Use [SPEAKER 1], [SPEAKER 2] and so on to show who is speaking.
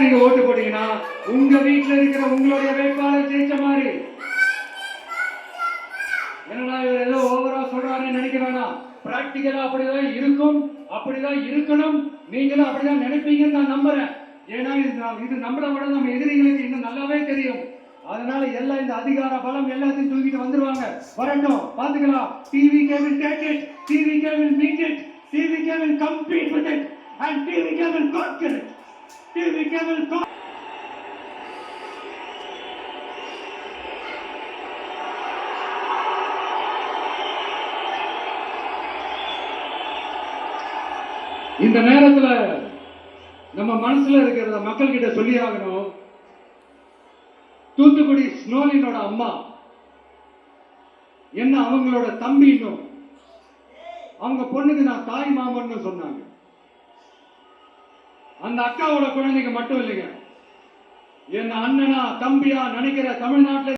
[SPEAKER 1] நீங்க ஓட்டு போட்டீங்கன்னா உங்க வீட்டுல இருக்கிற உங்களுடைய வேட்பாளர் ஜெயிச்ச மாதிரி. என்னடா இவர் ஏதோ ஓவரா சொல்றாருன்னு நினைக்க வேணாம். பிராக்டிகலா அப்படிதான் இருக்கும், அப்படிதான் இருக்கணும். நீங்களும் அப்படிதான் நினைப்பீங்கன்னு நான் நம்புறேன். ஏன்னா இது நம்மளை விட நம்ம எதிரிகளுக்கு இன்னும் நல்லாவே தெரியும். அதனால எல்லாம் இந்த அதிகார பலம் எல்லாத்தையும் தூக்கிட்டு வந்துருவாங்க. வரட்டும், பாத்துக்கலாம். TVK will take it, TVK will meet it, TVK will compete with it, and TVK will conquer it. TVK will இந்த நேரத்துல நம்ம மனசுல இருக்கிறத மக்கள் கிட்ட சொல்லி ஆகணும். தூத்துக்குடி ஸ்னோலினோட அம்மா என்ன அவங்களோட தம்பி, இன்னும் அவங்க பொண்ணுக்கு நான் தாய் மாமன்னு சொன்னாங்க. அந்த அக்காவோட குழந்தைங்க மட்டும் இல்லைங்க, என்ன அண்ணனா தம்பியா நினைக்கிற தமிழ்நாட்டில்